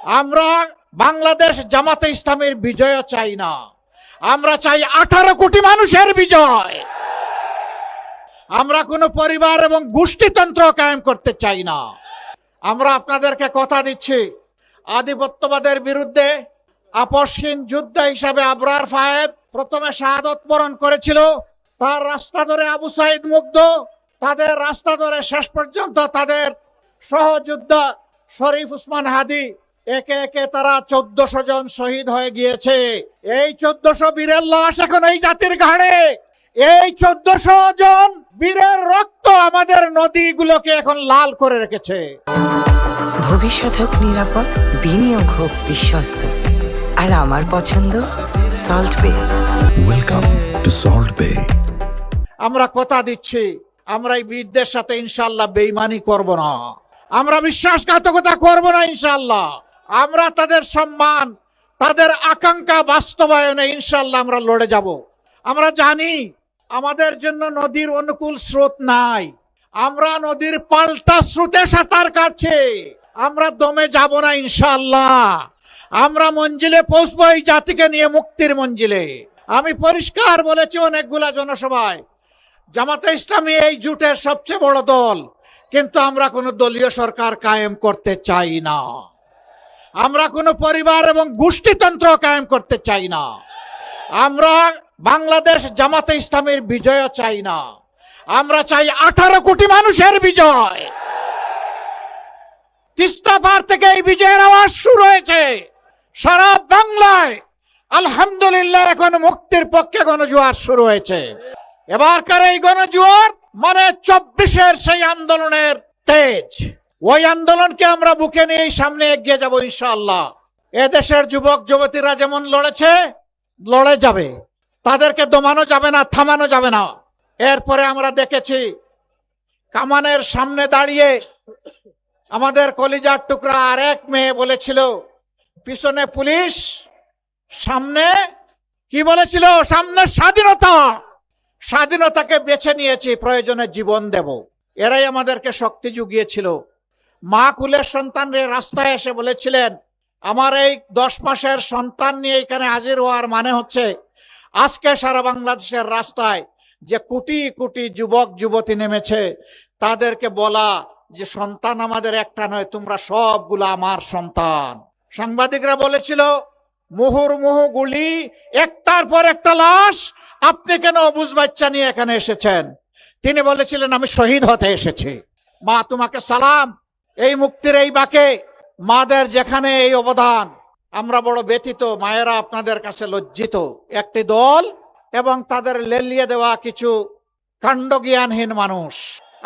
আমরা বাংলাদেশ জামাতে ইসলামের বিজয় চাই না, আমরা চাই 18 কোটি মানুষের বিজয়। আমরা কোনো পরিবার এবং গোষ্ঠীতন্ত্র কায়েম করতে চাই না। আমরা আপনাদেরকে কথা দিচ্ছি, আধিপত্যবাদের বিরুদ্ধে আপসহীন যুদ্ধ হিসাবে আবরার ফায়েদ প্রথমে শাহাদত বরণ করেছিল। তার রাস্তা ধরে আবু সাইদ মুগ্ধ, তাদের রাস্তা ধরে শেষ পর্যন্ত তাদের সহযোদ্ধা শরীফ উসমান হাদি, একে একে তারা 1400 জন শহীদ হয়ে গিয়েছে। এই 1400 বীরের লাশ এখন এই জাতির ঘাড়ে। এই 1400 জন বীরের রক্ত আমাদের নদীগুলোকে এখন লাল করে রেখেছে। ভবিষ্যৎ হোক নিরাপদ, বিনিয়োগ হোক বিশ্বস্ত, আর আমার পছন্দ সল্ট বে। ওয়েলকাম টু সল্ট বে। আমরা কথা দিচ্ছি, আমরা এই বীরদের সাথে ইনশাআল্লাহ বেঈমানি করব না, আমরা বিশ্বাসঘাতকতা করব না ইনশাআল্লাহ। আমরা তাদের সম্মান, তাদের আকাঙ্ক্ষা বাস্তবায়নে ইনশাআল্লাহ আমরা লড়ে যাব। আমরা জানি আমাদের জন্য নদীর অনুকূল স্রোত নাই, আমরা নদীর পাল্টা স্রোতে সাঁতার কাটছি। আমরা দমে যাব না ইনশাআল্লাহ। আমরা মঞ্জিলে পৌঁছবো এই জাতিকে নিয়ে, মুক্তির মঞ্জিলে। আমি পরিষ্কার বলেছি অনেকগুলা জনসভায়, জামাতে ইসলামী এই জোটের সবচেয়ে বড় দল, কিন্তু আমরা কোনো দলীয় সরকার কায়েম করতে চাই না। আমরা কোনো পরিবার এবং গোষ্ঠীতন্ত্র কায়েম করতে চাই না। আমরা বাংলাদেশ জামাতে ইসলামের বিজয় চাই না, আমরা চাই 18 কোটি মানুষের বিজয়। তিস্তা পার থেকে এই বিজয়ের আওয়াজ শুরু হয়েছে সারা বাংলায়। আলহামদুলিল্লাহ, এখন মুক্তির পক্ষে গণজোয়ার শুরু হয়েছে। এবারকার এই গণজোয়ার মানে 24-এর সেই আন্দোলনের তেজ। ওই আন্দোলনকে আমরা বুকে নিয়ে সামনে এগিয়ে যাব ইনশাআল্লাহ। এদেশের যুবক যুবতীরা যেমন লড়েছে, লড়ে যাবে, তাদেরকে দমানো যাবে না, থামানো যাবে না। এরপরে আমরা দেখেছি কামানের সামনে দাঁড়িয়ে আমাদের কলিজার টুকরা আরেক মেয়ে বলেছিল, পিছনে পুলিশ, সামনে কি বলেছিল? সামনে স্বাধীনতা। স্বাধীনতাকে বেছে নিয়েছি, প্রয়োজনে জীবন দেব। এরাই আমাদেরকে শক্তি জুগিয়েছিল। মা কুলের সন্তানরা রাস্তায় এসে বলেছিলেন, আমার এই 10 মাসের সন্তান নিয়ে এখানে হাজির হওয়ার মানে হচ্ছে আজকে সারা বাংলাদেশের রাস্তায় যে কোটি কোটি যুবক যুবতী নেমেছে, তাদেরকে বলা যে সন্তান আমাদের একটা নয়, তোমরা সবগুলো আমার সন্তান। সাংবাদিকরা বলেছিল, মুহুর্মুহু গুলি, একটার পর একটা লাশ, আপনি কেন অবুঝ বাচ্চা নিয়ে এখানে এসেছেন? তিনি বলেছিলেন, আমি শহীদ হতে এসেছি। মা তোমাকে সালাম। এই মুক্তির এই বাকে মাদের যেখানে এই অবদান, আমরা বড় ব্যথিত। মায়েরা আপনাদের কাছে লজ্জিত। একটি দল এবং তাদের লেলিয়ে দেওয়া কিছু কাণ্ডজ্ঞানহীন মানুষ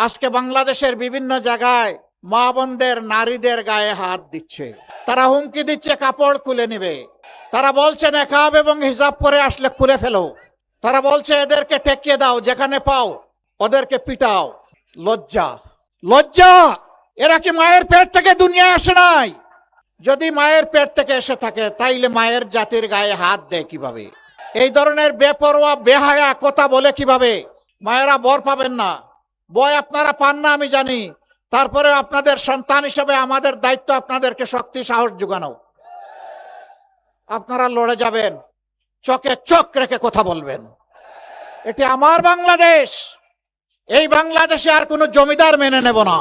আজকে বাংলাদেশের বিভিন্ন জায়গায় মা বোনদের, নারীদের গায়ে হাত দিচ্ছে। তারা হুমকি দিচ্ছে কাপড় খুলে নিবে। তারা বলছে নেকাব এবং হিজাব পরে আসলে খুলে ফেলো। তারা বলছে এদেরকে ঠেকিয়ে দাও, যেখানে পাও ওদেরকে পিটাও। লজ্জা, লজ্জা! এরা কি মায়ের পেট থেকে দুনিয়ায় আসে নাই? যদি মায়ের পেট থেকে এসে থাকে, তাইলে মায়ের জাতির গায়ে হাত দেয় কিভাবে? এই ধরনের বেপরোয়া বেহায়া কথা বলে কিভাবে? মায়েরা বর পাবেন না, বয় আপনারা পান না আমি জানি। তারপরে আপনাদের সন্তান হিসেবে আমাদের দায়িত্ব আপনাদেরকে শক্তি সাহস যোগানো। আপনারা লড়ে যাবেন, চোখে চোখ রেখে কথা বলবেন। এটি আমার বাংলাদেশ। এই বাংলাদেশে আর কোনো জমিদার মেনে নেব না।